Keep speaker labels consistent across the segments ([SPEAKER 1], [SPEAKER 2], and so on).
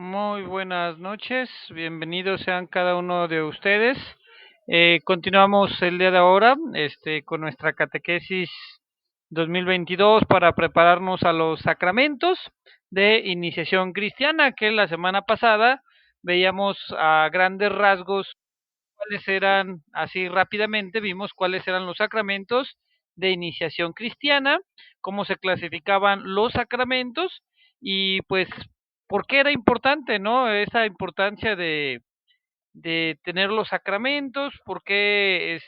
[SPEAKER 1] Muy buenas noches, bienvenidos sean cada uno de ustedes. Continuamos el día de ahora, con nuestra catequesis 2022 para prepararnos a los sacramentos de iniciación cristiana, que la semana pasada veíamos a grandes rasgos cuáles eran, así rápidamente vimos cuáles eran los sacramentos de iniciación cristiana, cómo se clasificaban los sacramentos y pues por qué era importante, ¿no? Esa importancia de tener los sacramentos, por qué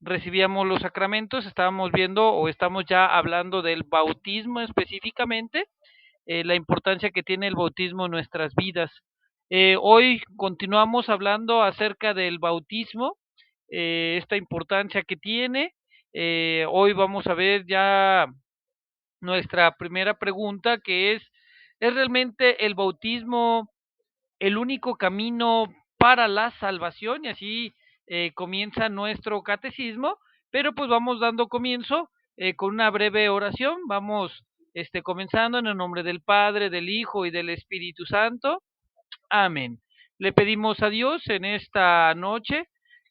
[SPEAKER 1] recibíamos los sacramentos, estábamos viendo o estamos ya hablando del bautismo específicamente, la importancia que tiene el bautismo en nuestras vidas. Hoy continuamos hablando acerca del bautismo, esta importancia que tiene. Hoy vamos a ver ya nuestra primera pregunta, que ¿es realmente el bautismo el único camino para la salvación? Y así comienza nuestro catecismo, pero pues vamos dando comienzo con una breve oración. Vamos comenzando en el nombre del Padre, del Hijo y del Espíritu Santo. Amén. Le pedimos a Dios en esta noche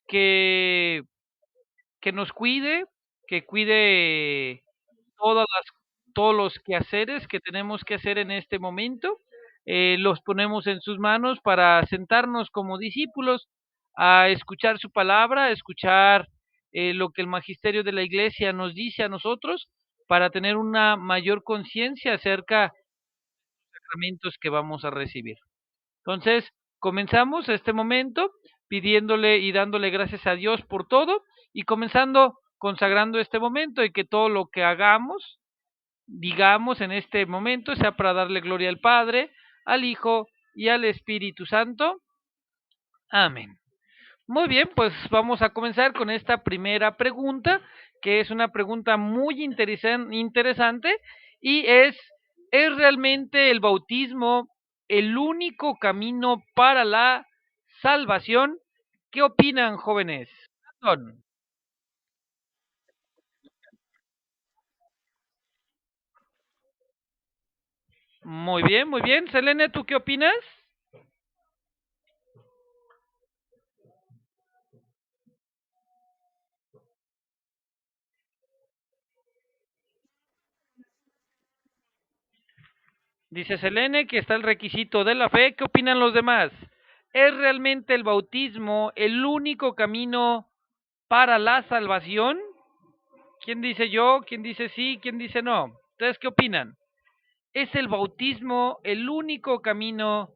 [SPEAKER 1] que, que nos cuide, que cuide todas las, todos los quehaceres que tenemos que hacer en este momento. Los ponemos en sus manos para sentarnos como discípulos a escuchar su palabra, a escuchar lo que el magisterio de la iglesia nos dice a nosotros, para tener una mayor conciencia acerca de los sacramentos que vamos a recibir. Entonces, comenzamos este momento pidiéndole y dándole gracias a Dios por todo y comenzando consagrando este momento y que todo lo que hagamos, digamos en este momento, sea para darle gloria al Padre, al Hijo y al Espíritu Santo. Amén. Muy bien, pues vamos a comenzar con esta primera pregunta, que es una pregunta muy interesante y ¿es realmente el bautismo el único camino para la salvación? ¿Qué opinan, jóvenes? Son. Muy bien, muy bien. Selene, ¿tú qué opinas? Dice Selene que está el requisito de la fe. ¿Qué opinan los demás? ¿Es realmente el bautismo el único camino para la salvación? ¿Quién dice yo? ¿Quién dice sí? ¿Quién dice no? ¿Ustedes qué opinan? ¿Es el bautismo el único camino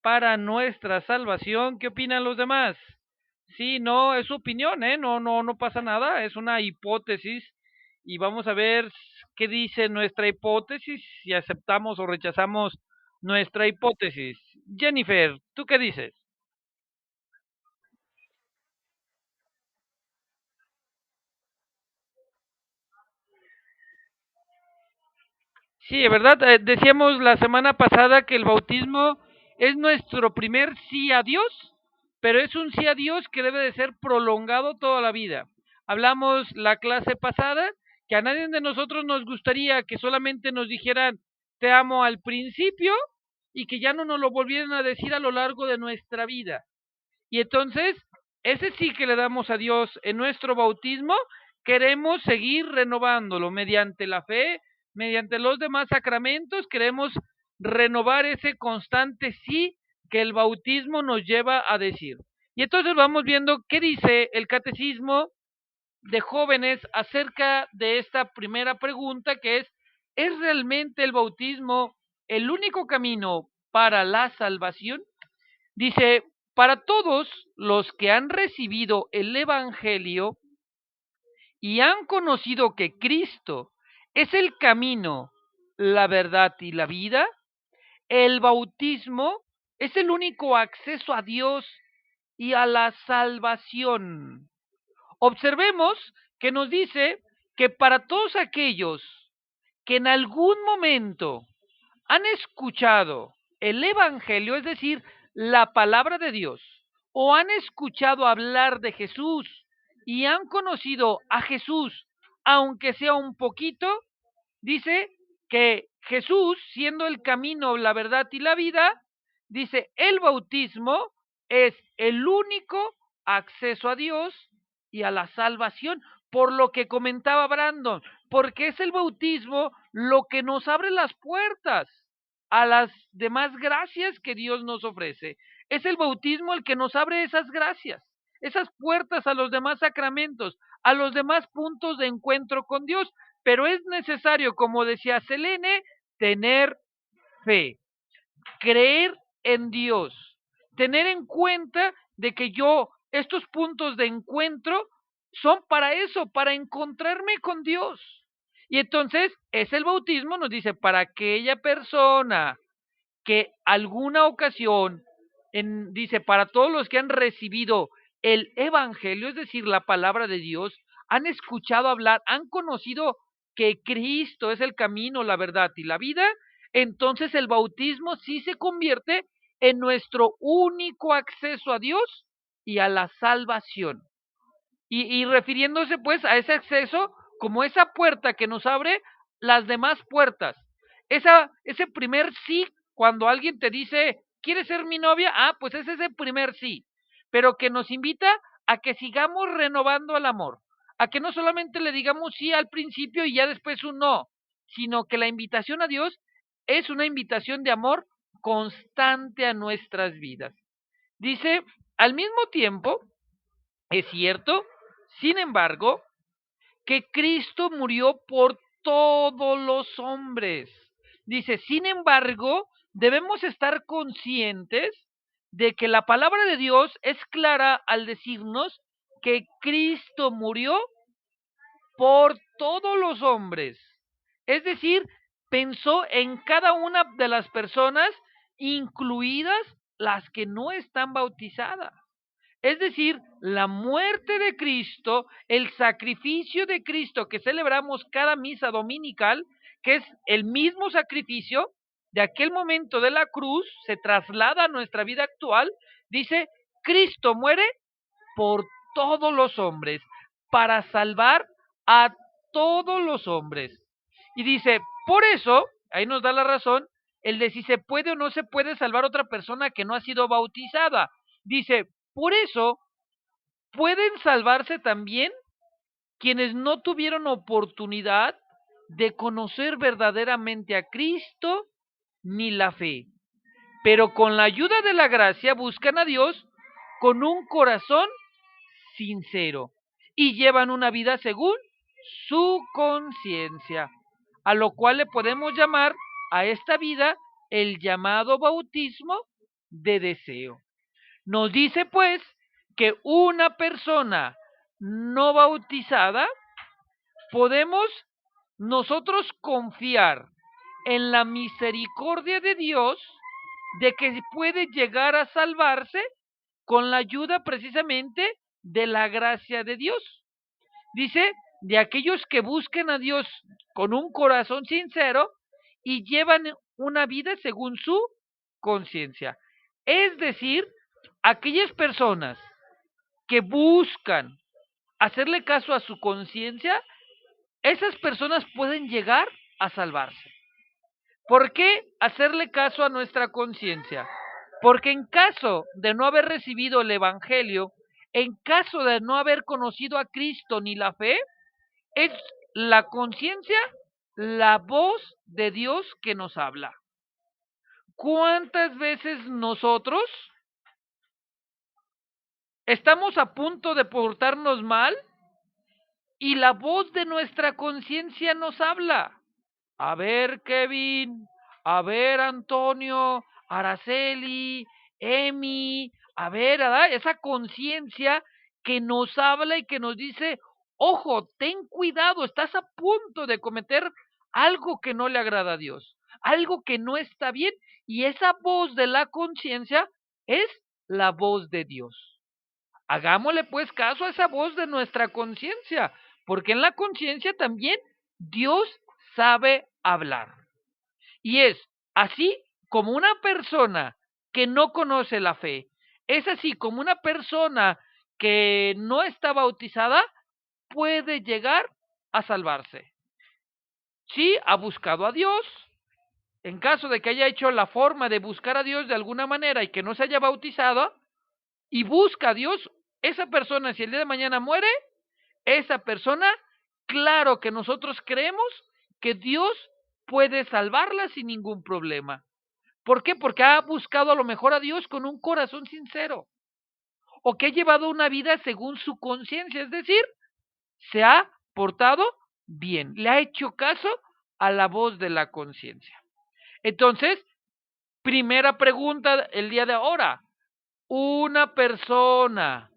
[SPEAKER 1] para nuestra salvación? ¿Qué opinan los demás? Sí, no, es su opinión, ¿eh? No, no, no pasa nada, es una hipótesis y vamos a ver qué dice nuestra hipótesis, si aceptamos o rechazamos nuestra hipótesis. Jennifer, ¿tú qué dices? Sí, de verdad, decíamos la semana pasada que el bautismo es nuestro primer sí a Dios, pero es un sí a Dios que debe de ser prolongado toda la vida. Hablamos la clase pasada que a nadie de nosotros nos gustaría que solamente nos dijeran te amo al principio y que ya no nos lo volvieran a decir a lo largo de nuestra vida. Y entonces, ese sí que le damos a Dios en nuestro bautismo, queremos seguir renovándolo mediante la fe, mediante los demás sacramentos, queremos renovar ese constante sí que el bautismo nos lleva a decir. Y entonces vamos viendo qué dice el catecismo de jóvenes acerca de esta primera pregunta, que ¿es realmente el bautismo el único camino para la salvación? Dice, para todos los que han recibido el Evangelio y han conocido que Cristo es el camino, la verdad y la vida, el bautismo es el único acceso a Dios y a la salvación. Observemos que nos dice que para todos aquellos que en algún momento han escuchado el Evangelio, es decir, la palabra de Dios, o han escuchado hablar de Jesús y han conocido a Jesús, aunque sea un poquito, dice que Jesús, siendo el camino, la verdad y la vida, dice, el bautismo es el único acceso a Dios y a la salvación, por lo que comentaba Brandon, porque es el bautismo lo que nos abre las puertas a las demás gracias que Dios nos ofrece. Es el bautismo el que nos abre esas gracias, esas puertas a los demás sacramentos, a los demás puntos de encuentro con Dios. Pero es necesario, como decía Selene, tener fe, creer en Dios, tener en cuenta de que estos puntos de encuentro son para eso, para encontrarme con Dios. Y entonces es el bautismo, nos dice, para aquella persona que alguna ocasión, dice, para todos los que han recibido el Evangelio, es decir, la palabra de Dios, han escuchado hablar, han conocido que Cristo es el camino, la verdad y la vida, entonces el bautismo sí se convierte en nuestro único acceso a Dios y a la salvación. Y refiriéndose pues a ese acceso como esa puerta que nos abre las demás puertas. Ese primer sí, cuando alguien te dice, ¿quieres ser mi novia? Ah, pues es ese primer sí, pero que nos invita a que sigamos renovando el amor, a que no solamente le digamos sí al principio y ya después un no, sino que la invitación a Dios es una invitación de amor constante a nuestras vidas. Dice, al mismo tiempo, es cierto, sin embargo, que Cristo murió por todos los hombres. Dice, sin embargo, debemos estar conscientes de que la palabra de Dios es clara al decirnos que Cristo murió por todos los hombres. Es decir, pensó en cada una de las personas, incluidas las que no están bautizadas. Es decir, la muerte de Cristo, el sacrificio de Cristo que celebramos cada misa dominical, que es el mismo sacrificio de aquel momento de la cruz, se traslada a nuestra vida actual, dice, Cristo muere por todos los hombres, para salvar a todos los hombres. Y dice, por eso, ahí nos da la razón, el de si se puede o no se puede salvar a otra persona que no ha sido bautizada. Dice, por eso pueden salvarse también quienes no tuvieron oportunidad de conocer verdaderamente a Cristo ni la fe, pero con la ayuda de la gracia buscan a Dios con un corazón sincero y llevan una vida según su conciencia, a lo cual le podemos llamar a esta vida el llamado bautismo de deseo. Nos dice pues que una persona no bautizada podemos nosotros confiar en la misericordia de Dios de que puede llegar a salvarse con la ayuda precisamente de la gracia de Dios. Dice, de aquellos que busquen a Dios con un corazón sincero y llevan una vida según su conciencia. Es decir, aquellas personas que buscan hacerle caso a su conciencia, esas personas pueden llegar a salvarse. ¿Por qué hacerle caso a nuestra conciencia? Porque en caso de no haber recibido el Evangelio, en caso de no haber conocido a Cristo ni la fe, es la conciencia la voz de Dios que nos habla. ¿Cuántas veces nosotros estamos a punto de portarnos mal y la voz de nuestra conciencia nos habla? A ver, Kevin, a ver, Antonio, Araceli, Emi, a ver, ¿verdad? Esa conciencia que nos habla y que nos dice, ojo, ten cuidado, estás a punto de cometer algo que no le agrada a Dios, algo que no está bien, y esa voz de la conciencia es la voz de Dios. Hagámosle pues caso a esa voz de nuestra conciencia, porque en la conciencia también Dios sabe hablar. Y es así como una persona que no conoce la fe, es así como una persona que no está bautizada puede llegar a salvarse. Sí, ha buscado a Dios,
[SPEAKER 2] En caso de que haya hecho la forma de buscar a Dios de alguna manera y que no se haya bautizado y busca a Dios, esa persona, si el día de mañana muere, esa persona, claro que nosotros creemos que Dios puede salvarla sin ningún problema. ¿Por qué? Porque ha buscado a lo mejor a Dios con un corazón sincero o que ha llevado una vida según su conciencia, es decir, se ha portado bien, le ha hecho caso a la voz de la conciencia. Entonces, primera pregunta el día de ahora, una persona,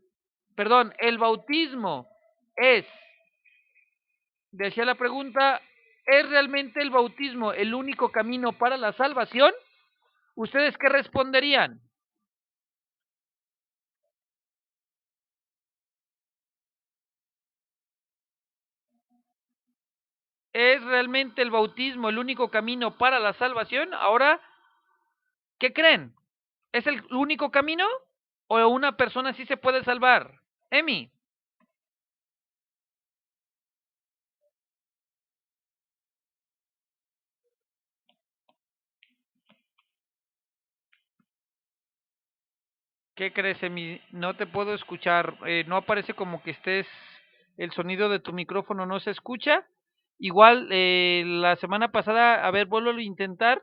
[SPEAKER 2] perdón, el bautismo es, decía la pregunta, ¿es realmente el bautismo el único camino para la salvación? ¿Ustedes qué responderían? ¿Es realmente el bautismo el único camino para la salvación? Ahora, ¿qué creen? ¿Es el único camino? ¿O una persona sí se puede salvar? Emi, ¿qué crees, Emi? No te puedo escuchar. No aparece como que estés. El sonido de tu micrófono no se escucha. Igual, la semana pasada, a ver, vuelvo a intentar.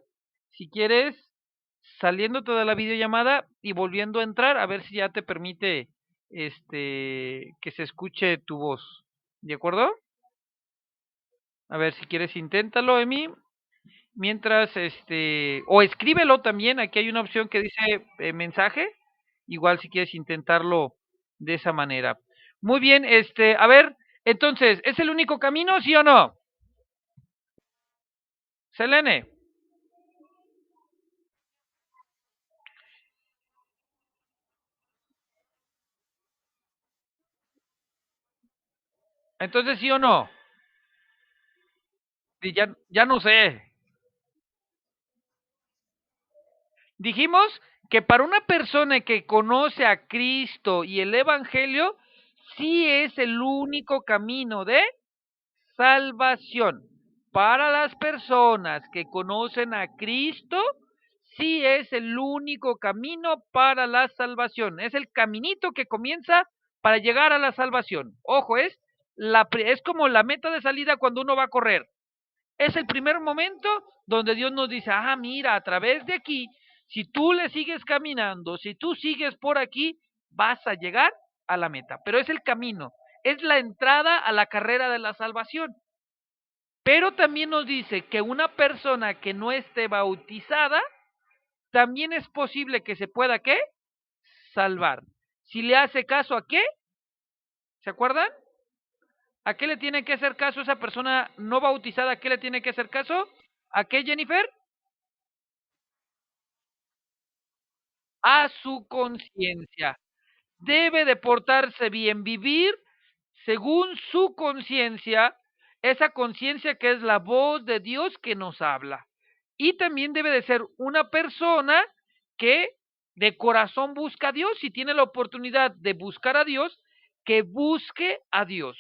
[SPEAKER 2] Si quieres, saliéndote de la videollamada y volviendo a entrar, a ver si ya te permite que se escuche tu voz. ¿De acuerdo? A ver, si quieres, inténtalo, Emi. Mientras, o escríbelo también, aquí hay una opción que dice mensaje, igual si quieres intentarlo de esa manera. Muy bien, a ver, entonces, ¿es el único camino, sí o no? Selene, entonces sí o no. Y ya no sé. Dijimos que para una persona que conoce a Cristo y el Evangelio, sí es el único camino de salvación. Para las personas que conocen a Cristo, sí es el único camino para la salvación. Es el caminito que comienza para llegar a la salvación. Ojo, es como la meta de salida cuando uno va a correr. Es el primer momento donde Dios nos dice, ah, mira, a través de aquí, si tú le sigues caminando, si tú sigues por aquí, vas a llegar a la meta. Pero es el camino, es la entrada a la carrera de la salvación. Pero también nos dice que una persona que no esté bautizada, también es posible que se pueda, ¿qué? Salvar. Si le hace caso a qué, ¿se acuerdan? ¿A qué le tiene que hacer caso esa persona no bautizada? ¿A qué le tiene que hacer caso? ¿A qué, Jennifer? A su conciencia. Debe de portarse bien, vivir según su conciencia, esa conciencia que es la voz de Dios que nos habla. Y también debe de ser una persona que de corazón busca a Dios, si tiene la oportunidad de buscar a Dios, que busque a Dios.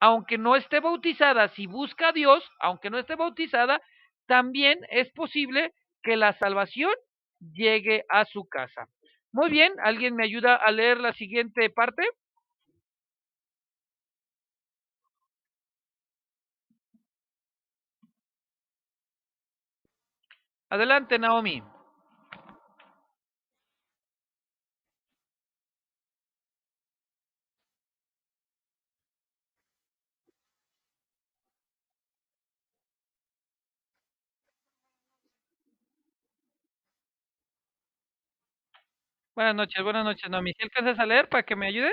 [SPEAKER 2] Aunque no esté bautizada, si busca a Dios, aunque no esté bautizada, también es posible que la salvación llegue a su casa. Muy bien, ¿alguien me ayuda a leer la siguiente parte? Adelante, Naomi. Buenas noches, Naomi. ¿Sí alcanzas a leer para que me ayudes?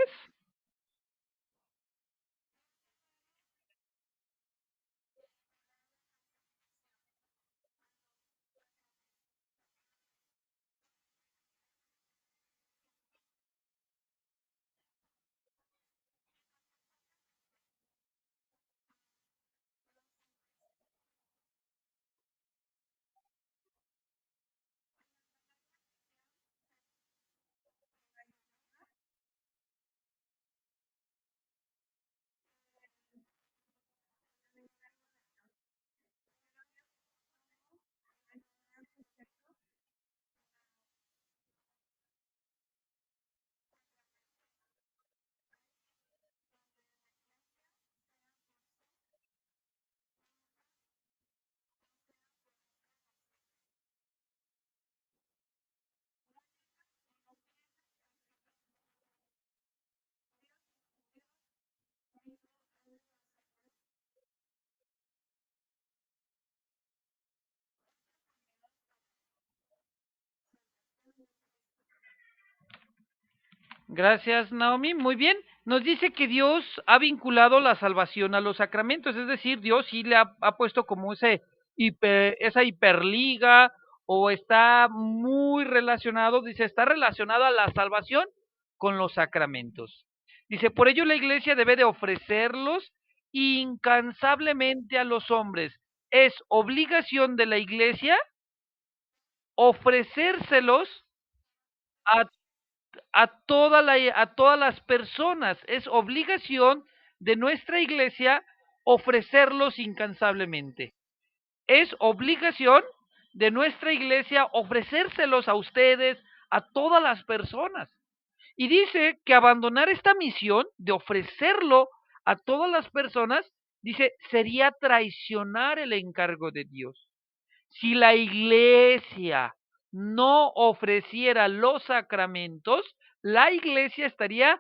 [SPEAKER 2] Gracias, Naomi. Muy bien. Nos dice que Dios ha vinculado la salvación a los sacramentos, es decir, Dios sí le ha puesto como esa hiperliga o está muy relacionado, dice, está relacionado a la salvación con los sacramentos. Dice, por ello la iglesia debe de ofrecerlos incansablemente a los hombres. Es obligación de la iglesia ofrecérselos a a todas las personas. Es obligación de nuestra iglesia ofrecerlos incansablemente. Es obligación de nuestra iglesia ofrecérselos a ustedes, a todas las personas. Y dice que abandonar esta misión de ofrecerlo a todas las personas, dice, sería traicionar el encargo de Dios. Si la iglesia no ofreciera los sacramentos, la iglesia estaría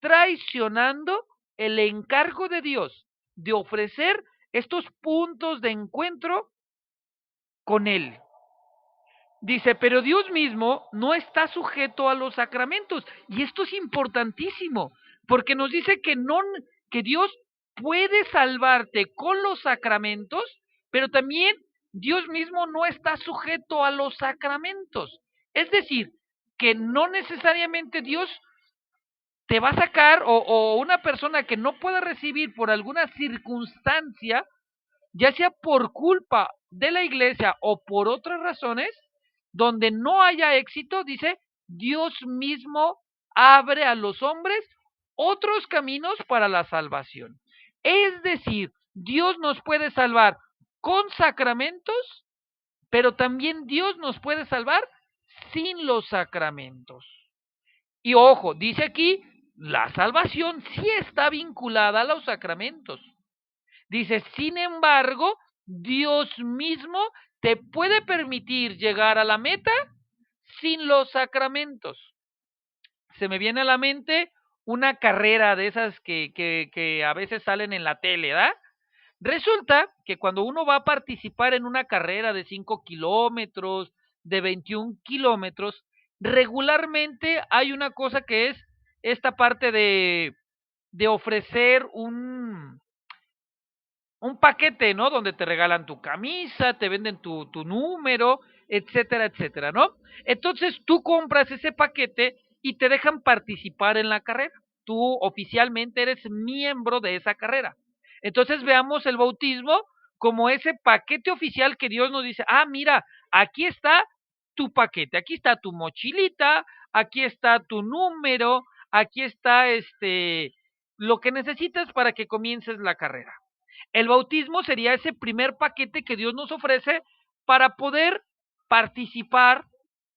[SPEAKER 2] traicionando el encargo de Dios de ofrecer estos puntos de encuentro con Él. Dice, pero Dios mismo no está sujeto a los sacramentos. Y esto es importantísimo, porque nos dice que Dios puede salvarte con los sacramentos, pero también Dios mismo no está sujeto a los sacramentos. Es decir, que no necesariamente Dios te va a sacar o una persona que no pueda recibir por alguna circunstancia, ya sea por culpa de la iglesia o por otras razones, donde no haya éxito, dice, Dios mismo abre a los hombres otros caminos para la salvación. Es decir, Dios nos puede salvar con sacramentos, pero también Dios nos puede salvar sin los sacramentos. Y ojo, dice aquí, la salvación sí está vinculada a los sacramentos. Dice, sin embargo, Dios mismo te puede permitir llegar a la meta sin los sacramentos. Se me viene a la mente una carrera de esas que a veces salen en la tele, ¿verdad? Resulta que cuando uno va a participar en una carrera de 5 kilómetros, de 21 kilómetros, regularmente hay una cosa que es esta parte de ofrecer un paquete, ¿no? Donde te regalan tu camisa, te venden tu número, etcétera, etcétera, ¿no? Entonces tú compras ese paquete y te dejan participar en la carrera. Tú oficialmente eres miembro de esa carrera. Entonces veamos el bautismo como ese paquete oficial que Dios nos dice, ah, mira, aquí está tu paquete, aquí está tu mochilita, aquí está tu número, aquí está lo que necesitas para que comiences la carrera. El bautismo sería ese primer paquete que Dios nos ofrece para poder participar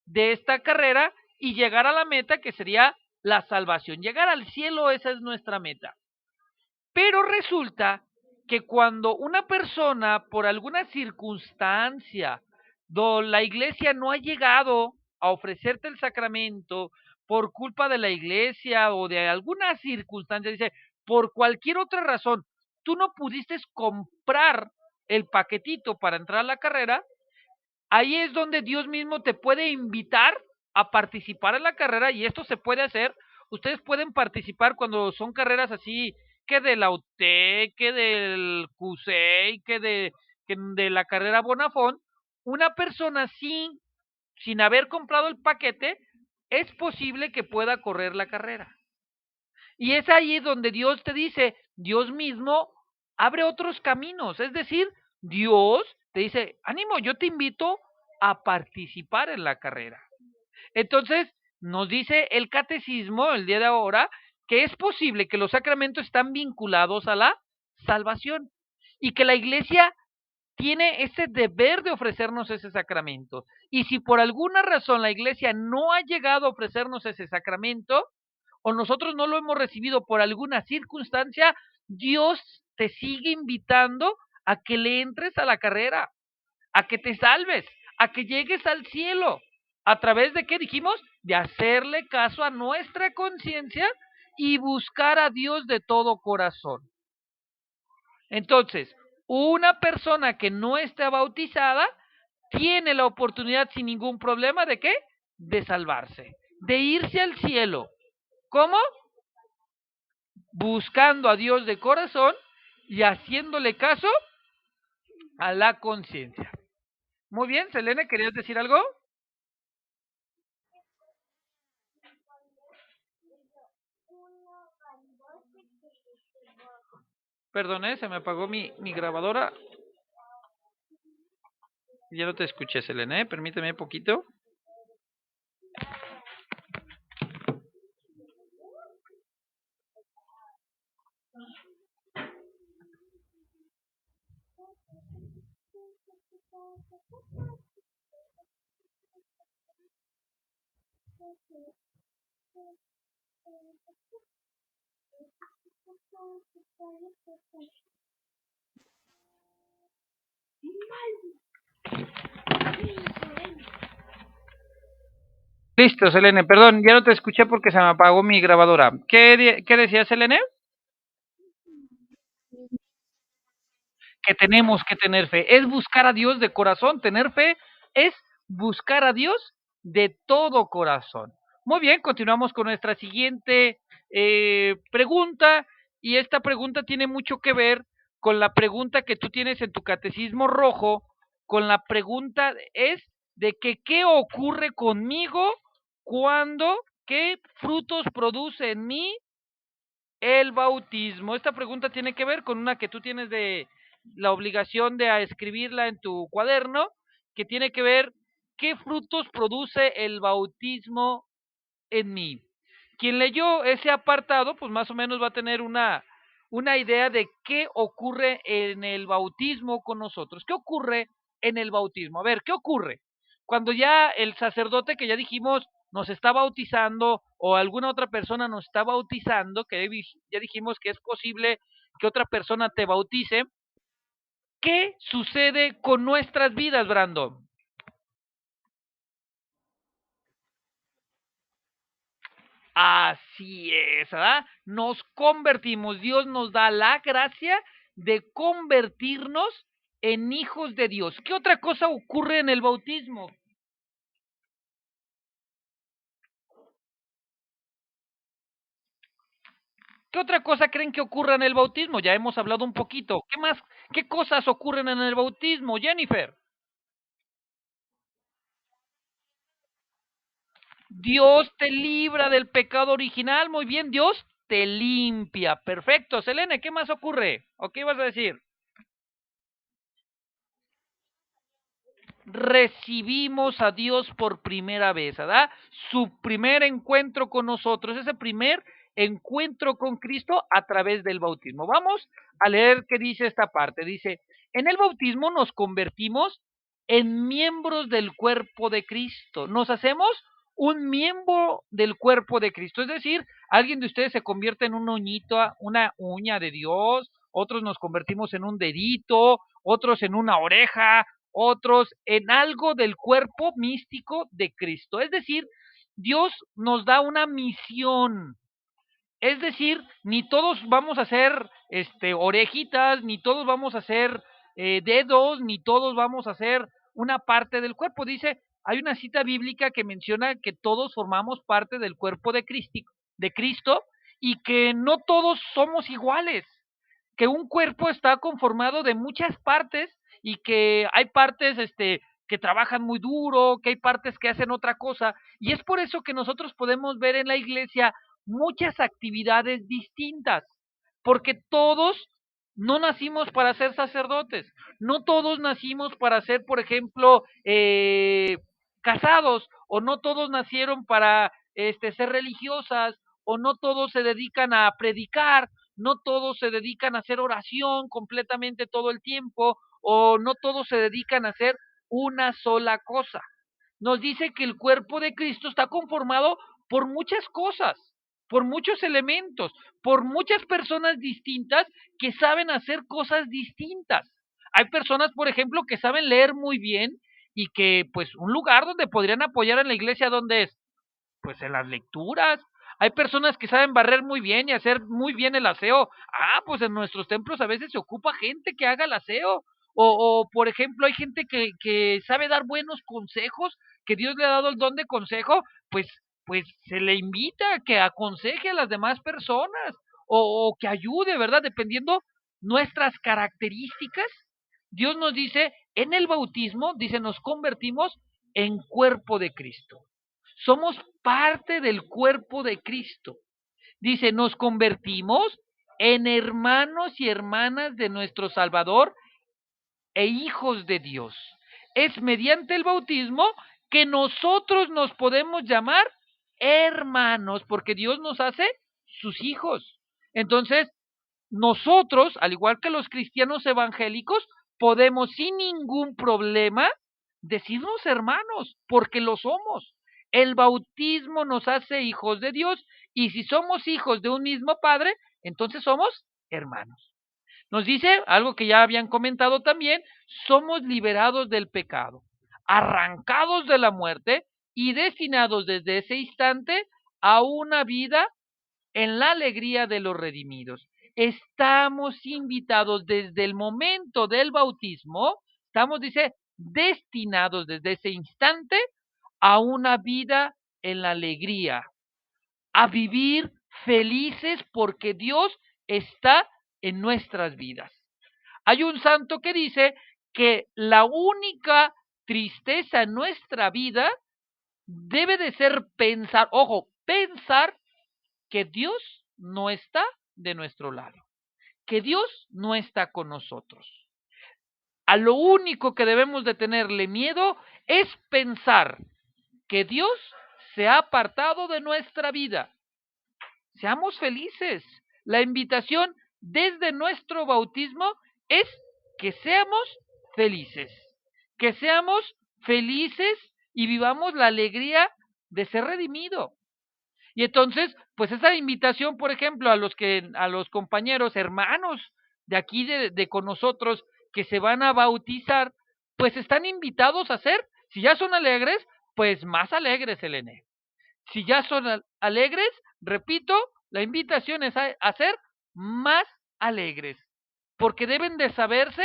[SPEAKER 2] de esta carrera y llegar a la meta que sería la salvación. Llegar al cielo, esa es nuestra meta. Pero resulta que cuando una persona, por alguna circunstancia, la iglesia no ha llegado a ofrecerte el sacramento por culpa de la iglesia o de alguna circunstancia, dice, por cualquier otra razón, tú no pudiste comprar el paquetito para entrar a la carrera, ahí es donde Dios mismo te puede invitar a participar en la carrera y esto se puede hacer. Ustedes pueden participar cuando son carreras así, que de la UTEC, que del CUSEI, que de la carrera Bonafón. Una persona sin haber comprado el paquete, es posible que pueda correr la carrera. Y es ahí donde Dios te dice, Dios mismo abre otros caminos. Es decir, Dios te dice, ánimo, yo te invito a participar en la carrera. Entonces, nos dice el catecismo el día de ahora que es posible que los sacramentos están vinculados a la salvación y que la iglesia tiene ese deber de ofrecernos ese sacramento. Y si por alguna razón la iglesia no ha llegado a ofrecernos ese sacramento, o nosotros no lo hemos recibido por alguna circunstancia, Dios te sigue invitando a que le entres a la carrera, a que te salves, a que llegues al cielo. ¿A través de qué dijimos? De hacerle caso a nuestra conciencia y buscar a Dios de todo corazón. Entonces, una persona que no está bautizada tiene la oportunidad sin ningún problema de qué? De salvarse, de irse al cielo. ¿Cómo? Buscando a Dios de corazón y haciéndole caso a la conciencia. Muy bien, Selene, ¿querías decir algo? Perdón, se me apagó mi grabadora. Ya no te escuché, Selene, permíteme un poquito. Listo, Selene, perdón, ya no te escuché porque se me apagó mi grabadora. ¿Qué decía Selene? Que tenemos que tener fe. Es buscar a Dios de corazón. Tener fe es buscar a Dios de todo corazón. Muy bien, continuamos con nuestra siguiente pregunta. Y esta pregunta tiene mucho que ver con la pregunta que tú tienes en tu catecismo rojo. Con la pregunta es de que qué ocurre conmigo cuando, qué frutos produce en mí el bautismo. Esta pregunta tiene que ver con una que tú tienes de la obligación de escribirla en tu cuaderno, que tiene que ver qué frutos produce el bautismo en mí. Quien leyó ese apartado, pues más o menos va a tener una idea de qué ocurre en el bautismo con nosotros. ¿Qué ocurre en el bautismo? A ver, ¿qué ocurre? Cuando ya el sacerdote que ya dijimos nos está bautizando o alguna otra persona nos está bautizando, que ya dijimos que es posible que otra persona te bautice, ¿qué sucede con nuestras vidas, Brando? Así es, ¿verdad? Nos convertimos, Dios nos da la gracia de convertirnos en hijos de Dios. ¿Qué otra cosa ocurre en el bautismo? ¿Qué otra cosa creen que ocurra en el bautismo? Ya hemos hablado un poquito. ¿Qué más? ¿Qué cosas ocurren en el bautismo, Jennifer? Dios te libra del pecado original, muy bien, Dios te limpia. Perfecto, Selene, ¿qué más ocurre? ¿O qué ibas a decir? Recibimos a Dios por primera vez, ¿verdad? Su primer encuentro con nosotros, ese primer encuentro con Cristo a través del bautismo. Vamos a leer qué dice esta parte. Dice, en el bautismo nos convertimos en miembros del cuerpo de Cristo. Nos hacemos un miembro del cuerpo de Cristo. Es decir, alguien de ustedes se convierte en un uñito, una uña de Dios, otros nos convertimos en un dedito, otros en una oreja, otros en algo del cuerpo místico de Cristo. Es decir, Dios nos da una misión. Es decir, ni todos vamos a ser orejitas, ni todos vamos a ser dedos, ni todos vamos a ser una parte del cuerpo. Dice, hay una cita bíblica que menciona que todos formamos parte del cuerpo de Cristo y que no todos somos iguales, que un cuerpo está conformado de muchas partes y que hay partes que trabajan muy duro, que hay partes que hacen otra cosa, y es por eso que nosotros podemos ver en la iglesia muchas actividades distintas, porque todos no nacimos para ser sacerdotes, no todos nacimos para ser, por ejemplo, casados, o no todos nacieron para ser religiosas, o no todos se dedican a predicar, no todos se dedican a hacer oración completamente todo el tiempo, o no todos se dedican a hacer una sola cosa. Nos dice que el cuerpo de Cristo está conformado por muchas cosas, por muchos elementos, por muchas personas distintas que saben hacer cosas distintas. Hay personas, por ejemplo, que saben leer muy bien y que, pues, un lugar donde podrían apoyar en la iglesia, ¿dónde es? Pues en las lecturas. Hay personas que saben barrer muy bien y hacer muy bien el aseo. Ah, pues en nuestros templos a veces se ocupa gente que haga el aseo. O por ejemplo, hay gente que sabe dar buenos consejos, que Dios le ha dado el don de consejo, pues pues se le invita a que aconseje a las demás personas o que ayude, ¿verdad? Dependiendo nuestras características. Dios nos dice, en el bautismo, dice, nos convertimos en cuerpo de Cristo. Somos parte del cuerpo de Cristo. Dice, nos convertimos en hermanos y hermanas de nuestro Salvador e hijos de Dios. Es mediante el bautismo que nosotros nos podemos llamar hermanos, porque Dios nos hace sus hijos. Entonces, nosotros, al igual que los cristianos evangélicos, podemos sin ningún problema decirnos hermanos, porque lo somos. El bautismo nos hace hijos de Dios y si somos hijos de un mismo Padre, entonces somos hermanos. Nos dice algo que ya habían comentado también, somos liberados del pecado, arrancados de la muerte y destinados desde ese instante a una vida en la alegría de los redimidos. Estamos invitados desde el momento del bautismo, estamos, dice, destinados desde ese instante a una vida en la alegría, a vivir felices porque Dios está en nuestras vidas. Hay un santo que dice que la única tristeza en nuestra vida debe de ser pensar, ojo, pensar que Dios no está de nuestro lado, que Dios no está con nosotros. A lo único que debemos de tenerle miedo es pensar que Dios se ha apartado de nuestra vida. Seamos felices. La invitación desde nuestro bautismo es que seamos felices, que seamos felices y vivamos la alegría de ser redimido. Y entonces, pues esa invitación, por ejemplo, a los compañeros, hermanos de aquí de con nosotros que se van a bautizar, pues están invitados a ser, si ya son alegres, pues más alegres, Elene. Si ya son alegres, repito, la invitación es a ser más alegres, porque deben de saberse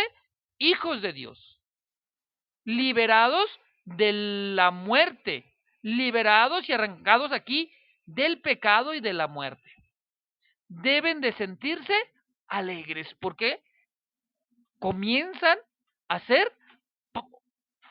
[SPEAKER 2] hijos de Dios, liberados de la muerte, liberados y arrancados aquí del pecado y de la muerte. Deben de sentirse alegres porque comienzan a ser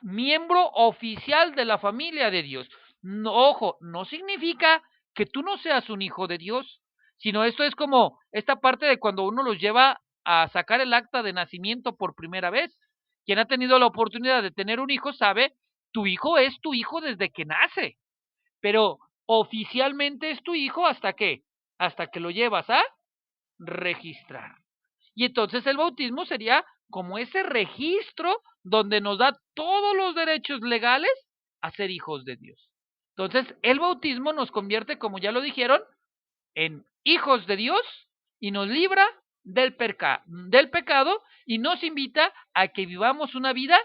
[SPEAKER 2] miembro oficial de la familia de Dios. No, ojo, no significa que tú no seas un hijo de Dios, sino esto es como esta parte de cuando uno los lleva a sacar el acta de nacimiento por primera vez. Quien ha tenido la oportunidad de tener un hijo sabe, tu hijo es tu hijo desde que nace, pero oficialmente es tu hijo hasta que lo llevas a registrar. Y entonces el bautismo sería como ese registro donde nos da todos los derechos legales a ser hijos de Dios. Entonces el bautismo nos convierte, como ya lo dijeron, en hijos de Dios y nos libra del pecado y nos invita a que vivamos una vida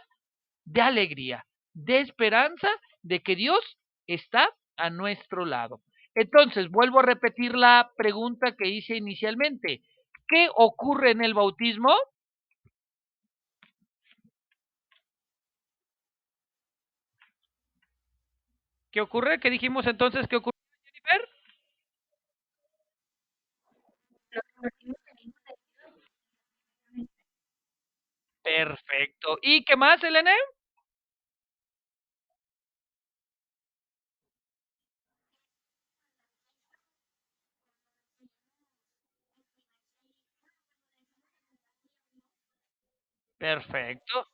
[SPEAKER 2] de alegría, de esperanza, de que Dios está a nuestro lado. Entonces, vuelvo a repetir la pregunta que hice inicialmente. ¿Qué ocurre en el bautismo? ¿Qué ocurre? ¿Qué dijimos entonces? ¿Qué ocurre, Jennifer? Perfecto. ¿Y qué más, Elena? Perfecto.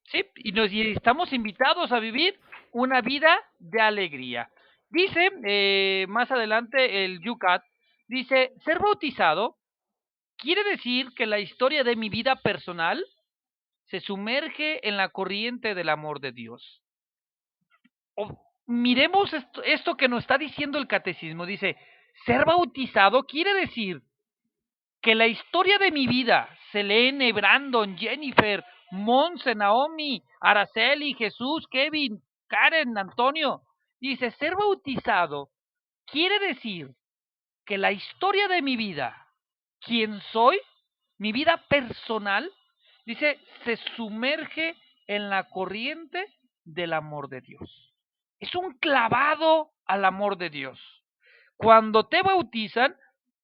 [SPEAKER 2] Sí, y estamos invitados a vivir una vida de alegría. Dice, más adelante, el Yucat, dice, ser bautizado quiere decir que la historia de mi vida personal se sumerge en la corriente del amor de Dios. Miremos esto que nos está diciendo el catecismo. Dice, ser bautizado quiere decir que la historia de mi vida, Selene, Brandon, Jennifer, Monse, Naomi, Araceli, Jesús, Kevin, Karen, Antonio, dice, ser bautizado quiere decir que la historia de mi vida, quién soy, mi vida personal, dice, se sumerge en la corriente del amor de Dios. Es un clavado al amor de Dios. Cuando te bautizan,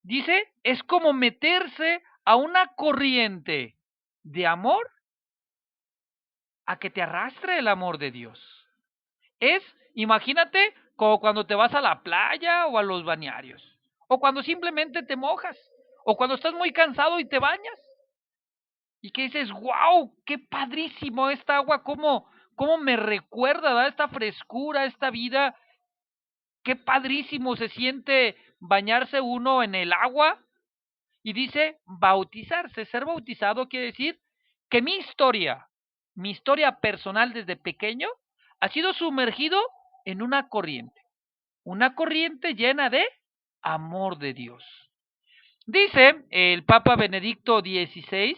[SPEAKER 2] dice, es como meterse a una corriente de amor a que te arrastre el amor de Dios. Es, imagínate, como cuando te vas a la playa o a los bañarios, o cuando simplemente te mojas, o cuando estás muy cansado y te bañas, y que dices, wow, qué padrísimo esta agua, cómo me recuerda, ¿verdad? Esta frescura, esta vida, qué padrísimo se siente bañarse uno en el agua. Y dice bautizarse, ser bautizado quiere decir que mi historia personal desde pequeño, ha sido sumergido en una corriente llena de amor de Dios. Dice el Papa Benedicto XVI,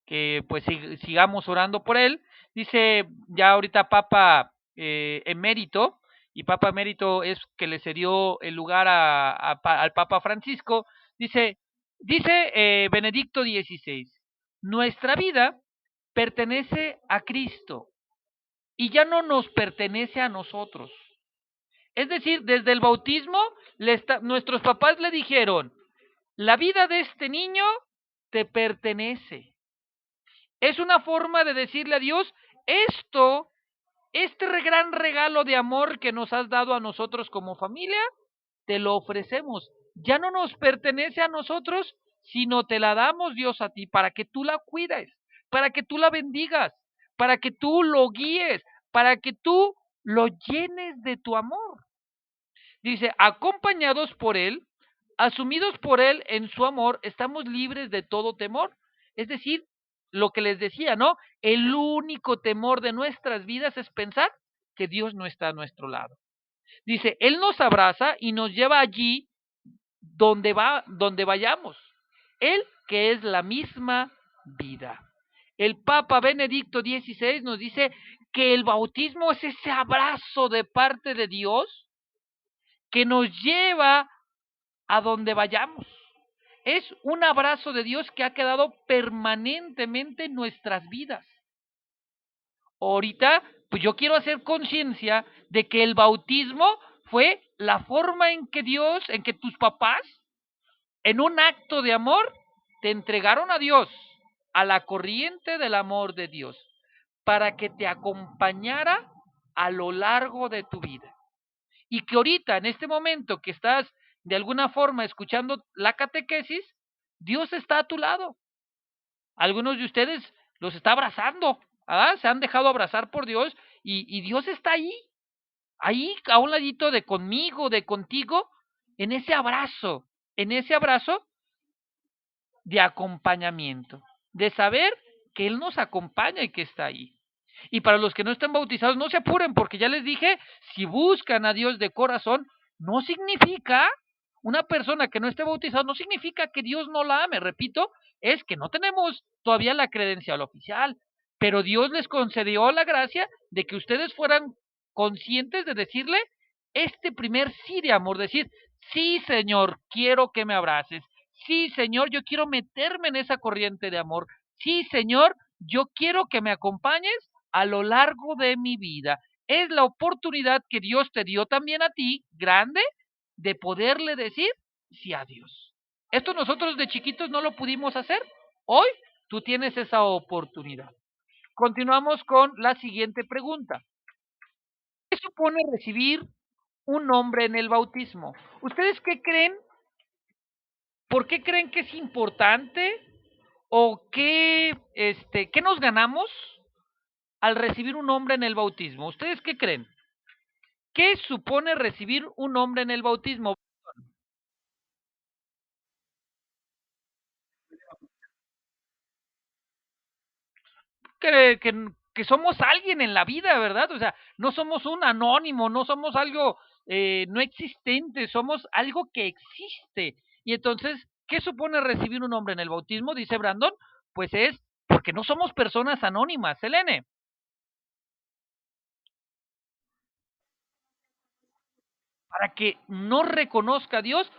[SPEAKER 2] que pues sigamos orando por él, dice ya ahorita Papa emérito, y Papa emérito es que le cedió el lugar al Papa Francisco, dice Benedicto XVI, nuestra vida pertenece a Cristo y ya no nos pertenece a nosotros. Es decir, desde el bautismo, nuestros papás le dijeron, la vida de este niño te pertenece. Es una forma de decirle a Dios, este gran regalo de amor que nos has dado a nosotros como familia, te lo ofrecemos. Ya no nos pertenece a nosotros, sino te la damos, Dios, a ti, para que tú la cuides, para que tú la bendigas, para que tú lo guíes, para que tú lo llenes de tu amor. Dice, acompañados por Él, asumidos por Él en su amor, estamos libres de todo temor. Es decir, lo que les decía, ¿no? El único temor de nuestras vidas es pensar que Dios no está a nuestro lado. Dice, Él nos abraza y nos lleva allí donde vayamos. Él que es la misma vida. El Papa Benedicto XVI nos dice que el bautismo es ese abrazo de parte de Dios que nos lleva a donde vayamos. Es un abrazo de Dios que ha quedado permanentemente en nuestras vidas. Ahorita, pues yo quiero hacer conciencia de que el bautismo fue la forma en que Dios, en que tus papás, en un acto de amor, te entregaron a Dios, a la corriente del amor de Dios, para que te acompañara a lo largo de tu vida. Y que ahorita, en este momento que estás de alguna forma escuchando la catequesis, Dios está a tu lado. Algunos de ustedes los está abrazando, ¿ah? Se han dejado abrazar por Dios y Dios está ahí a un ladito de conmigo, de contigo, en ese abrazo de acompañamiento, de saber que Él nos acompaña y que está ahí. Y para los que no están bautizados, no se apuren, porque ya les dije, si buscan a Dios de corazón, no significa, una persona que no esté bautizada, no significa que Dios no la ame. Repito, es que no tenemos todavía la credencial oficial, pero Dios les concedió la gracia de que ustedes fueran conscientes de decirle este primer sí de amor, decir, sí, Señor, quiero que me abraces. Sí, Señor, yo quiero meterme en esa corriente de amor. Sí, Señor, yo quiero que me acompañes a lo largo de mi vida. Es la oportunidad que Dios te dio también a ti, grande, de poderle decir sí a Dios. Esto nosotros de chiquitos no lo pudimos hacer. Hoy tú tienes esa oportunidad. Continuamos con la siguiente pregunta. ¿Qué supone recibir un nombre en el bautismo? ¿Ustedes qué creen? ¿Por qué creen que es importante? ¿O qué nos ganamos al recibir un nombre en el bautismo? ¿Ustedes qué creen? ¿Qué supone recibir un nombre en el bautismo? Que somos alguien en la vida, ¿verdad? O sea, no somos un anónimo, no somos algo no existente, somos algo que existe. Y entonces, ¿qué supone recibir un nombre en el bautismo? Dice Brandon, pues es porque no somos personas anónimas, Selene. Para que nos reconozca a Dios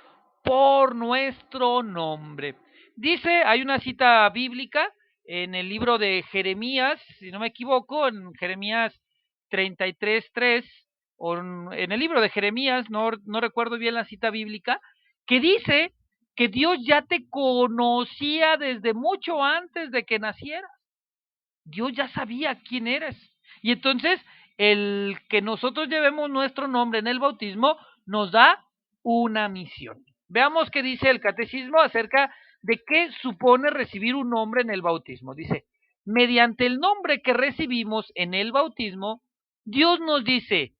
[SPEAKER 2] por nuestro nombre. Dice, hay una cita bíblica en el libro de Jeremías, si no me equivoco, en Jeremías 33:3, o en el libro de Jeremías, no recuerdo bien la cita bíblica, que dice que Dios ya te conocía desde mucho antes de que nacieras. Dios ya sabía quién eres. Y entonces, el que nosotros llevemos nuestro nombre en el bautismo nos da una misión. Veamos qué dice el catecismo acerca de qué supone recibir un nombre en el bautismo. Dice, mediante el nombre que recibimos en el bautismo, Dios nos dice,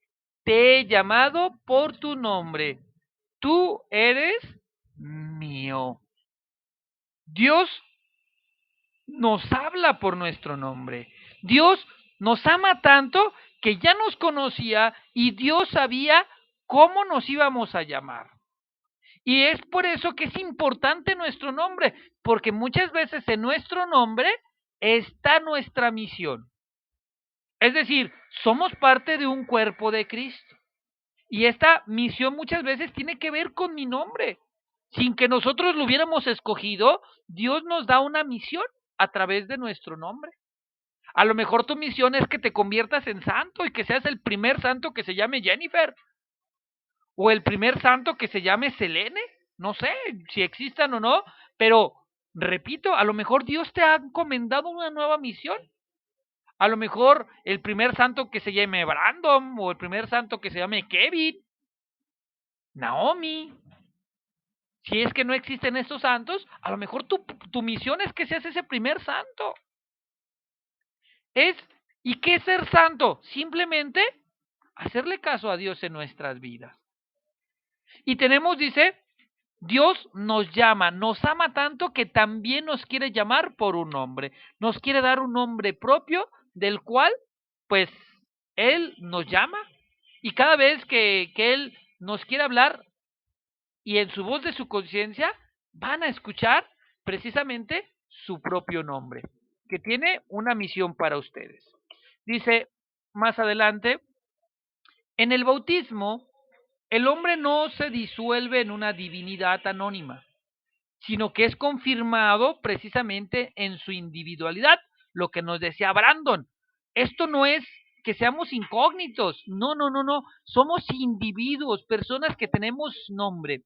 [SPEAKER 2] te he llamado por tu nombre, tú eres mío. Dios nos habla por nuestro nombre. Dios nos ama tanto que ya nos conocía y Dios sabía cómo nos íbamos a llamar. Y es por eso que es importante nuestro nombre, porque muchas veces en nuestro nombre está nuestra misión. Es decir, somos parte de un cuerpo de Cristo. Y esta misión muchas veces tiene que ver con mi nombre. Sin que nosotros lo hubiéramos escogido, Dios nos da una misión a través de nuestro nombre. A lo mejor tu misión es que te conviertas en santo y que seas el primer santo que se llame Jennifer. O el primer santo que se llame Selene. No sé si existan o no, pero repito, a lo mejor Dios te ha encomendado una nueva misión. A lo mejor el primer santo que se llame Brandon o el primer santo que se llame Kevin, Naomi. Si es que no existen estos santos, a lo mejor tu misión es que seas ese primer santo. ¿Y qué es ser santo? Simplemente hacerle caso a Dios en nuestras vidas. Y tenemos, dice, Dios nos llama, nos ama tanto que también nos quiere llamar por un nombre. Nos quiere dar un nombre propio del cual, pues, Él nos llama. Y cada vez que Él nos quiere hablar y en su voz de su conciencia, van a escuchar precisamente su propio nombre, que tiene una misión para ustedes. Dice más adelante, en el bautismo, el hombre no se disuelve en una divinidad anónima, sino que es confirmado precisamente en su individualidad, lo que nos decía Brandon. Esto no es que seamos incógnitos, no, somos individuos, personas que tenemos nombre.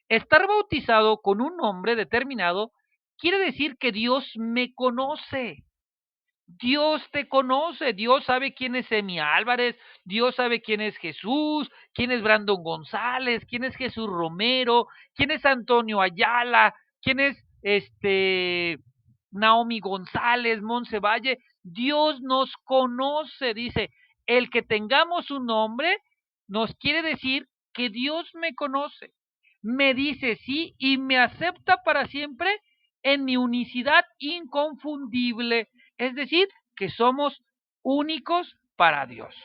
[SPEAKER 2] Estar bautizado con un nombre determinado quiere decir que Dios me conoce. Dios te conoce, Dios sabe quién es Emi Álvarez, Dios sabe quién es Jesús, quién es Brandon González, quién es Jesús Romero, quién es Antonio Ayala, quién es Naomi González, Monse Valle. Dios nos conoce, dice, el que tengamos un nombre nos quiere decir que Dios me conoce, me dice sí y me acepta para siempre en mi unicidad inconfundible. Es decir, que somos únicos para Dios.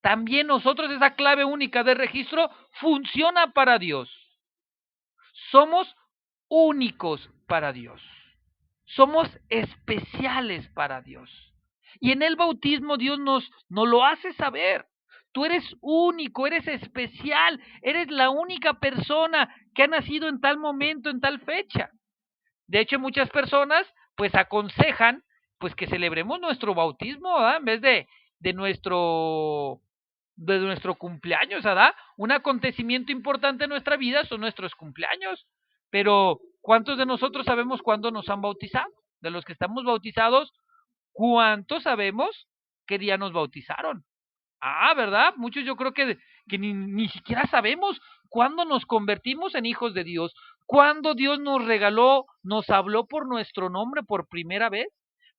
[SPEAKER 2] También nosotros esa clave única de registro funciona para Dios. Somos únicos para Dios. Somos especiales para Dios. Y en el bautismo Dios nos lo hace saber. Tú eres único, eres especial, eres la única persona que ha nacido en tal momento, en tal fecha. De hecho, muchas personas pues aconsejan pues que celebremos nuestro bautismo, ¿verdad? En vez de nuestro cumpleaños, ¿verdad? Un acontecimiento importante en nuestra vida son nuestros cumpleaños. Pero ¿cuántos de nosotros sabemos cuándo nos han bautizado? De los que estamos bautizados, ¿cuántos sabemos qué día nos bautizaron? Ah, ¿verdad? Muchos yo creo que ni siquiera sabemos cuándo nos convertimos en hijos de Dios, cuándo Dios nos regaló, nos habló por nuestro nombre por primera vez.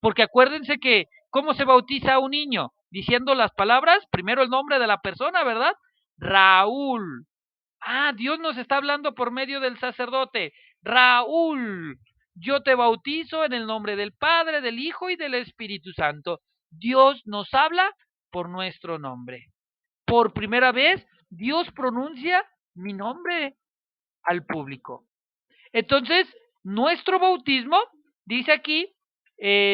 [SPEAKER 2] Porque acuérdense que, ¿cómo se bautiza a un niño? Diciendo las palabras, primero el nombre de la persona, ¿verdad? Raúl. Ah, Dios nos está hablando por medio del sacerdote. Raúl, yo te bautizo en el nombre del Padre, del Hijo y del Espíritu Santo. Dios nos habla por nuestro nombre. Por primera vez, Dios pronuncia mi nombre al público. Entonces, nuestro bautismo, dice aquí,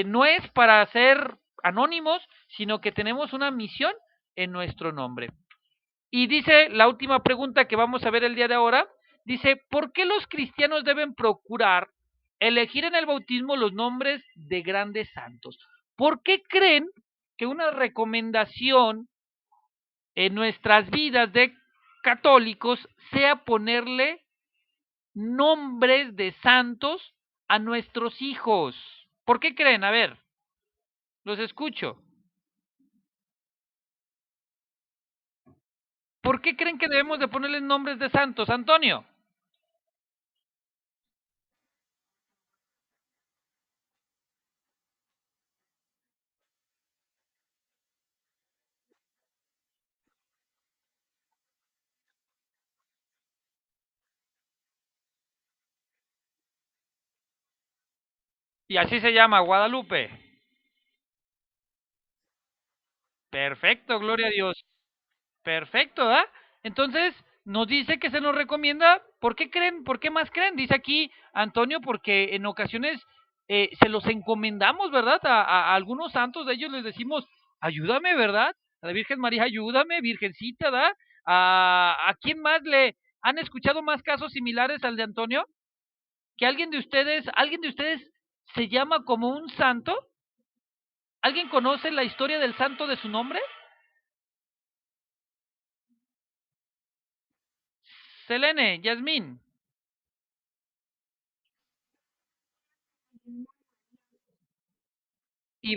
[SPEAKER 2] no es para ser anónimos, sino que tenemos una misión en nuestro nombre. Y dice la última pregunta que vamos a ver el día de ahora, dice, ¿por qué los cristianos deben procurar elegir en el bautismo los nombres de grandes santos? ¿Por qué creen que una recomendación en nuestras vidas de católicos sea ponerle nombres de santos a nuestros hijos. ¿Por qué creen? A ver, los escucho. ¿Por qué creen que debemos de ponerles nombres de santos, Antonio? Y así se llama, Guadalupe. Perfecto, gloria a Dios. Perfecto, ¿ah? Entonces, nos dice que se nos recomienda. ¿Por qué creen? ¿Por qué más creen? Dice aquí Antonio, porque en ocasiones se los encomendamos, ¿verdad? A algunos santos de ellos les decimos, ayúdame, ¿verdad? A la Virgen María, ayúdame, Virgencita, ¿verdad? ¿A quién más le han escuchado más casos similares al de Antonio? Que alguien de ustedes se llama como un santo. ¿Alguien conoce la historia del santo de su nombre? Selene, Yasmín. Y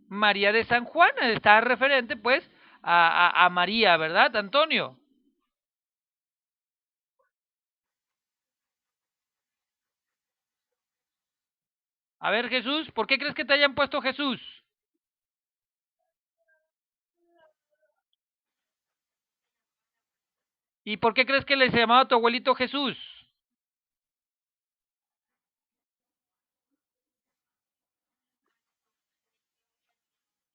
[SPEAKER 2] María de San Juan está referente, pues, a María, ¿verdad, Antonio? A ver, Jesús, ¿por qué crees que te hayan puesto Jesús? ¿Y por qué crees que le llamaba a tu abuelito Jesús?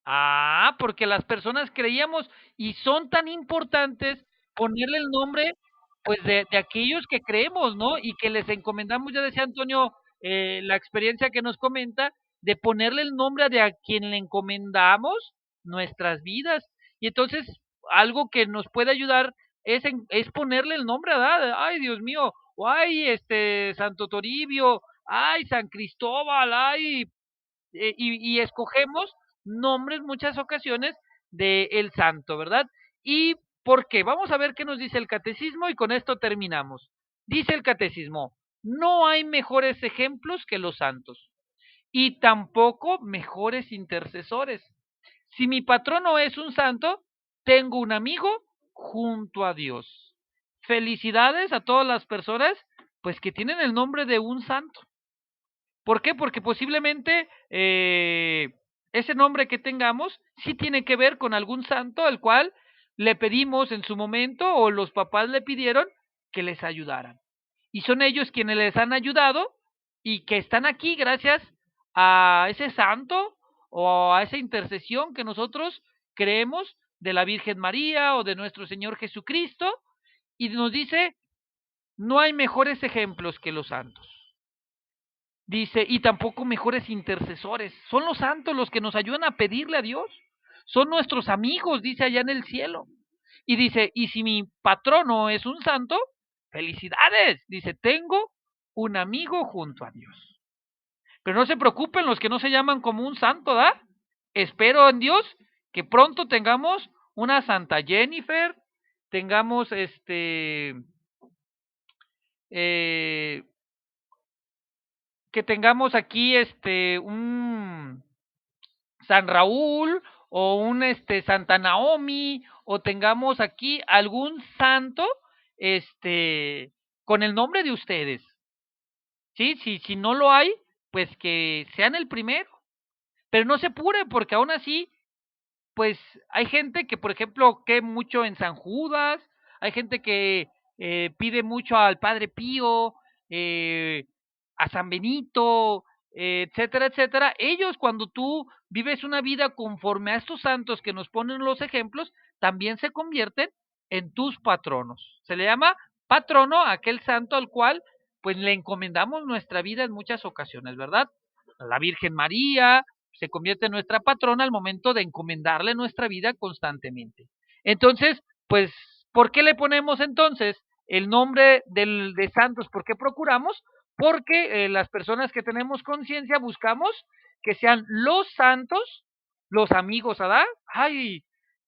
[SPEAKER 2] Ah, porque las personas creíamos y son tan importantes ponerle el nombre, pues, de aquellos que creemos, ¿no? Y que les encomendamos, ya decía Antonio, la experiencia que nos comenta, de ponerle el nombre de a quien le encomendamos nuestras vidas. Y entonces, algo que nos puede ayudar es ponerle el nombre, ¿verdad? Ay, Dios mío, o ay, Santo Toribio, ay, San Cristóbal, ay, y escogemos nombres muchas ocasiones de el santo, ¿verdad? ¿Y por qué? Vamos a ver qué nos dice el catecismo y con esto terminamos. Dice el catecismo, no hay mejores ejemplos que los santos y tampoco mejores intercesores. Si mi patrono es un santo, tengo un amigo junto a Dios. Felicidades a todas las personas pues que tienen el nombre de un santo. ¿Por qué? Porque posiblemente ese nombre que tengamos sí tiene que ver con algún santo al cual le pedimos en su momento o los papás le pidieron que les ayudaran. Y son ellos quienes les han ayudado y que están aquí gracias a ese santo o a esa intercesión que nosotros creemos de la Virgen María o de nuestro Señor Jesucristo y nos dice, no hay mejores ejemplos que los santos. Dice, y tampoco mejores intercesores. Son los santos los que nos ayudan a pedirle a Dios. Son nuestros amigos, dice allá en el cielo. Y dice, y si mi patrono es un santo, felicidades. Dice, tengo un amigo junto a Dios. Pero no se preocupen los que no se llaman como un santo, ¿da? Espero en Dios que pronto tengamos una Santa Jennifer, tengamos eh, que tengamos aquí un San Raúl o un Santa Naomi o tengamos aquí algún santo con el nombre de ustedes. ¿Sí? Si no lo hay, pues que sean el primero. Pero no se apure porque aún así pues hay gente que, por ejemplo, cree mucho en San Judas, hay gente que pide mucho al Padre Pío, eh, a San Benito, etcétera, etcétera. Ellos, cuando tú vives una vida conforme a estos santos que nos ponen los ejemplos, también se convierten en tus patronos. Se le llama patrono a aquel santo al cual pues le encomendamos nuestra vida en muchas ocasiones, ¿verdad? La Virgen María, se convierte en nuestra patrona al momento de encomendarle nuestra vida constantemente. Entonces, pues, ¿por qué le ponemos entonces el nombre de santos? ¿Por qué procuramos? Porque las personas que tenemos conciencia buscamos que sean los santos, los amigos, ¿verdad? Ay,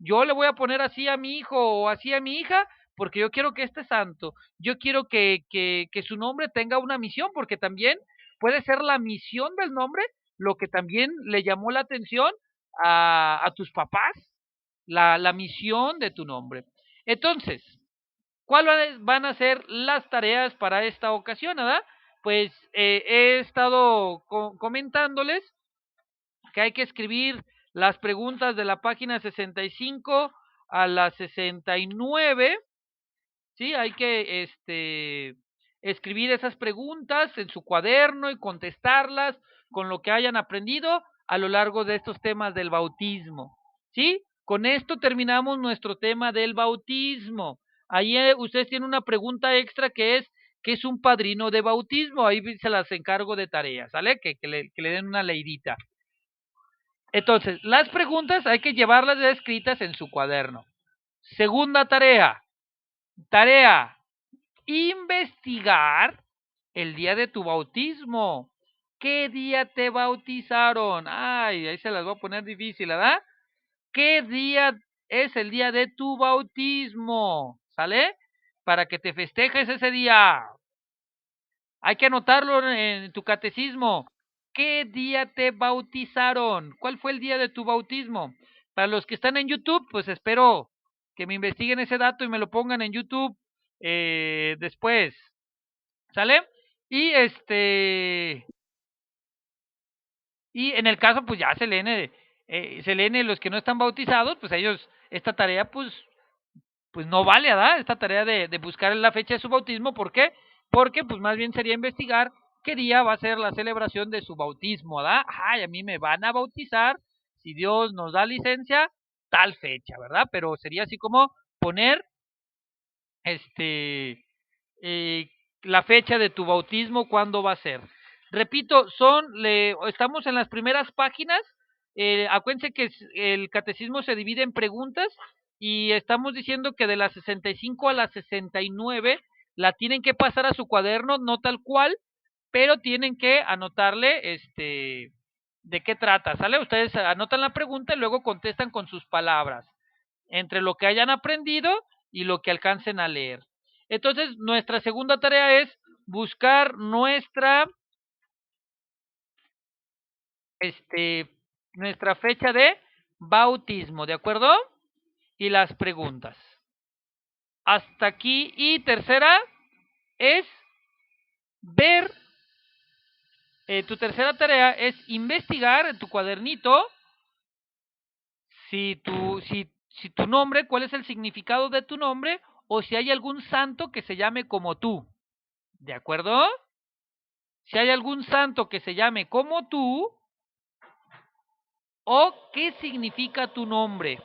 [SPEAKER 2] yo le voy a poner así a mi hijo o así a mi hija porque yo quiero que esté santo, yo quiero que su nombre tenga una misión, porque también puede ser la misión del nombre lo que también le llamó la atención a tus papás, la misión de tu nombre. Entonces, ¿cuáles van a ser las tareas para esta ocasión, verdad? Pues he estado comentándoles que hay que escribir las preguntas de la página 65 a la 69, ¿sí? Hay que escribir esas preguntas en su cuaderno y contestarlas con lo que hayan aprendido a lo largo de estos temas del bautismo, ¿sí? Con esto terminamos nuestro tema del bautismo. Ahí ustedes tienen una pregunta extra que es, ¿qué es un padrino de bautismo? Ahí se las encargo de tarea, ¿sale? Que le den una leidita. Entonces, las preguntas hay que llevarlas ya escritas en su cuaderno. Segunda tarea. Tarea, investigar el día de tu bautismo. ¿Qué día te bautizaron? Ay, ahí se las voy a poner difícil, ¿verdad? ¿Qué día es el día de tu bautismo? ¿Sale? Para que te festejes ese día. Hay que anotarlo en tu catecismo. ¿Qué día te bautizaron? ¿Cuál fue el día de tu bautismo? Para los que están en YouTube, pues espero que me investiguen ese dato y me lo pongan en YouTube después. ¿Sale? Y y en el caso, pues ya se leen los que no están bautizados, pues ellos, esta tarea, pues no vale, ¿verdad? Esta tarea de buscar la fecha de su bautismo, ¿por qué? Porque pues más bien sería investigar qué día va a ser la celebración de su bautismo, ¿verdad? Ay, a mí me van a bautizar, si Dios nos da licencia, tal fecha, ¿verdad? Pero sería así como poner este eh, la fecha de tu bautismo, cuándo va a ser. Repito, estamos en las primeras páginas. Acuérdense que el catecismo se divide en preguntas y estamos diciendo que de la 65 a la 69 la tienen que pasar a su cuaderno, no tal cual, pero tienen que anotarle de qué trata, ¿sale? Ustedes anotan la pregunta y luego contestan con sus palabras, entre lo que hayan aprendido y lo que alcancen a leer. Entonces, nuestra segunda tarea es buscar este, nuestra fecha de bautismo, ¿de acuerdo? Y las preguntas. Hasta aquí. Y tercera es ver, tu tercera tarea es investigar en tu cuadernito si tu nombre, cuál es el significado de tu nombre o si hay algún santo que se llame como tú. ¿De acuerdo? Si hay algún santo que se llame como tú, o qué significa tu nombre.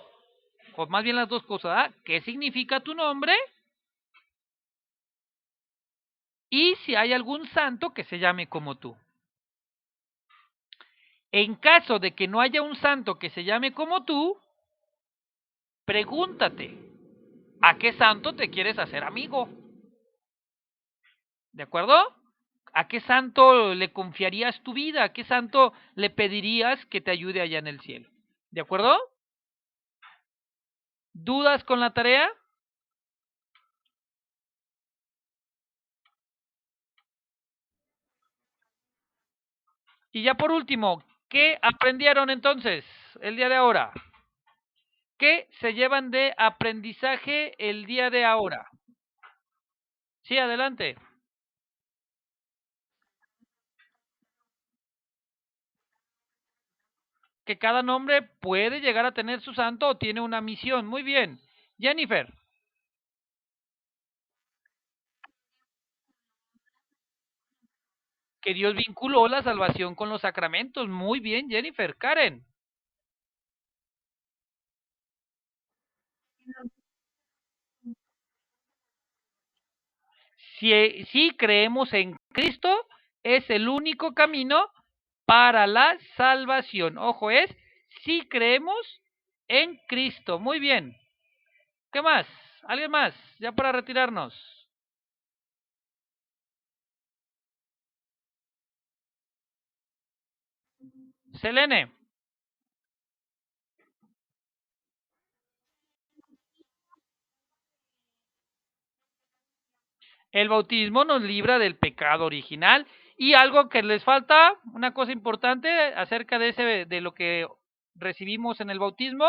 [SPEAKER 2] O más bien las dos cosas, ¿ah? ¿Qué significa tu nombre? Y si hay algún santo que se llame como tú. En caso de que no haya un santo que se llame como tú, pregúntate, ¿a qué santo te quieres hacer amigo? ¿De acuerdo? ¿A qué santo le confiarías tu vida? ¿A qué santo le pedirías que te ayude allá en el cielo? ¿De acuerdo? ¿Dudas con la tarea? Y ya por último, ¿qué aprendieron entonces el día de ahora? ¿Qué se llevan de aprendizaje el día de ahora? Sí, adelante. Que cada nombre puede llegar a tener su santo o tiene una misión. Muy bien. Jennifer, que Dios vinculó la salvación con los sacramentos. Muy bien, Jennifer. Karen, si creemos en Cristo, es el único camino para la salvación. Ojo, es si creemos en Cristo. Muy bien. ¿Qué más? ¿Alguien más? Ya para retirarnos. Selene. El bautismo nos libra del pecado original. Y algo que les falta, una cosa importante acerca de lo que recibimos en el bautismo.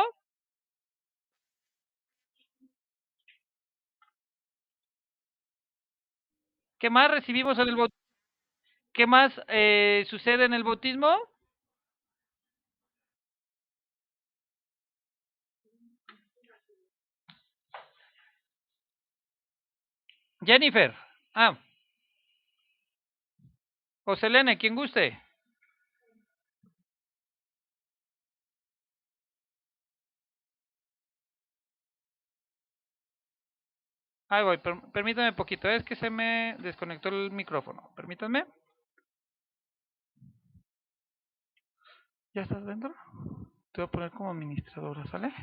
[SPEAKER 2] ¿Qué más recibimos en el bautismo? ¿Qué más sucede en el bautismo? Jennifer. Ah, o Selene, quien guste. Ahí voy, permítame poquito, es que se me desconectó el micrófono. Permítanme. ¿Ya estás dentro? Te voy a poner como administradora, ¿sale?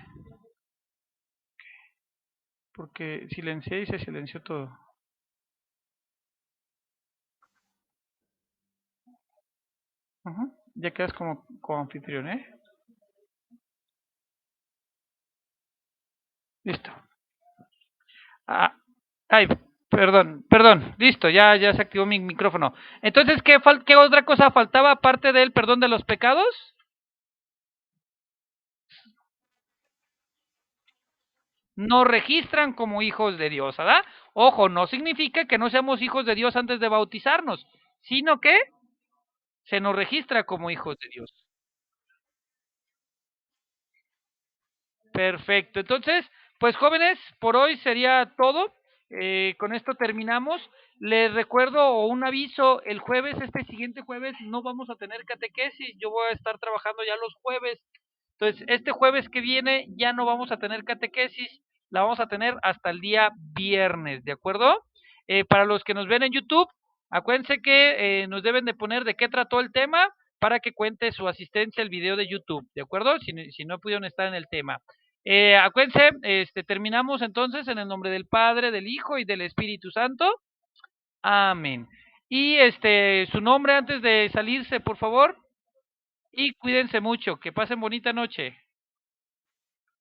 [SPEAKER 2] Porque silencié y se silenció todo. Ujú. Ya quedas como anfitrión, ¿eh? Listo. Ah, ay, perdón, listo, ya se activó mi micrófono. Entonces, ¿qué otra cosa faltaba aparte del perdón de los pecados? Nos registran como hijos de Dios, ¿verdad? Ojo, no significa que no seamos hijos de Dios antes de bautizarnos, sino que se nos registra como hijos de Dios. Perfecto. Entonces, pues jóvenes, por hoy sería todo. Con esto terminamos. Les recuerdo un aviso, el jueves, este siguiente jueves, no vamos a tener catequesis. Yo voy a estar trabajando ya los jueves. Entonces, este jueves que viene ya no vamos a tener catequesis, la vamos a tener hasta el día viernes, ¿de acuerdo? Para los que nos ven en YouTube, acuérdense que nos deben de poner de qué trató el tema para que cuente su asistencia el video de YouTube, ¿de acuerdo? Si no pudieron estar en el tema. Acuérdense, terminamos entonces en el nombre del Padre, del Hijo y del Espíritu Santo. Amén. Y su nombre antes de salirse, por favor. Y cuídense mucho. Que pasen bonita noche.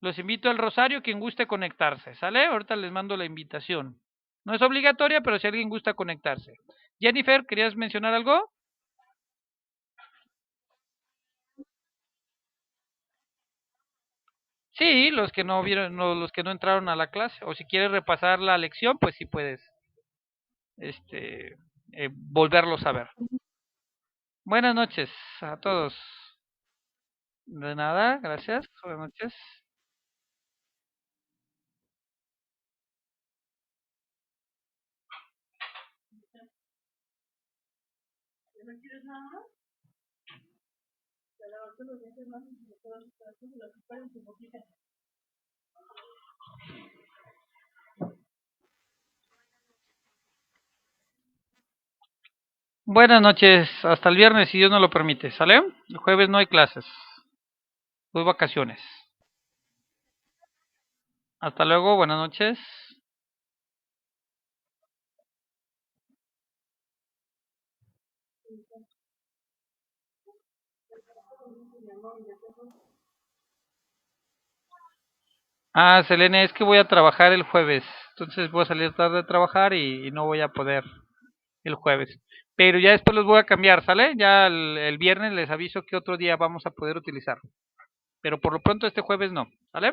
[SPEAKER 2] Los invito al Rosario, quien guste conectarse. ¿Sale? Ahorita les mando la invitación. No es obligatoria, pero si alguien gusta conectarse. Jennifer, ¿querías mencionar algo? Sí, los que no vieron, no, los que no entraron a la clase. O si quieres repasar la lección, pues sí puedes, este, volverlos a ver. Buenas noches a todos. De nada, gracias. Buenas noches. Buenas noches, hasta el viernes si Dios no lo permite, ¿sale? El jueves no hay clases, voy vacaciones. Hasta luego, buenas noches. Ah, Selene, es que voy a trabajar el jueves, entonces voy a salir tarde de trabajar y no voy a poder el jueves. Pero ya después los voy a cambiar, ¿sale? Ya el viernes les aviso que otro día vamos a poder utilizar. Pero por lo pronto este jueves no, ¿sale?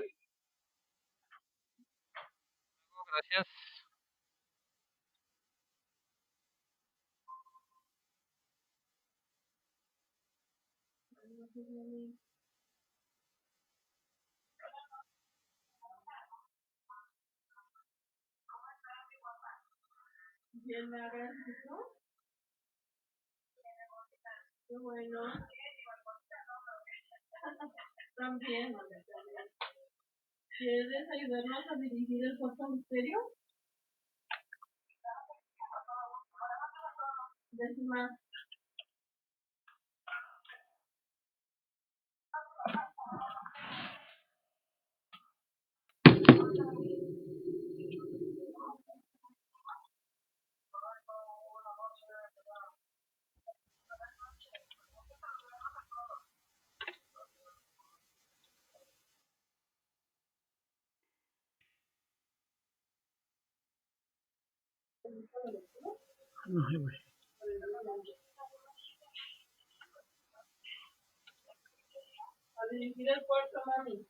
[SPEAKER 2] Gracias.
[SPEAKER 1] No, ahí voy.
[SPEAKER 3] A dirigir el cuarto, mami.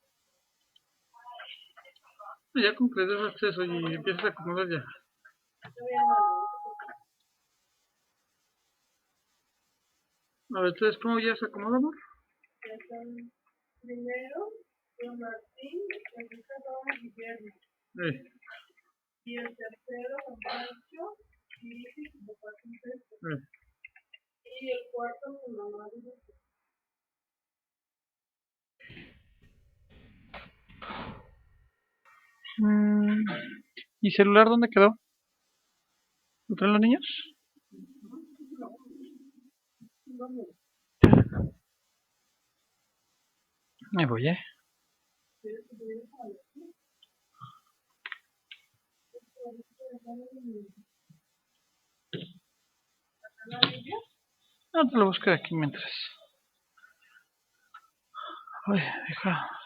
[SPEAKER 1] Ya con que le des acceso y empiezas a acomodar ya. A ver, entonces, ¿cómo ya se acomoda, amor?
[SPEAKER 3] Primero, don Martín, Enrique Ramos Guillermo. Y el tercero, don Pancho, y su papá Silvestre. Y el cuarto, mi mamá.
[SPEAKER 1] ¿Y celular dónde quedó? ¿Lo traen los niños? Me voy, No te lo busco aquí mientras. Ay, hija.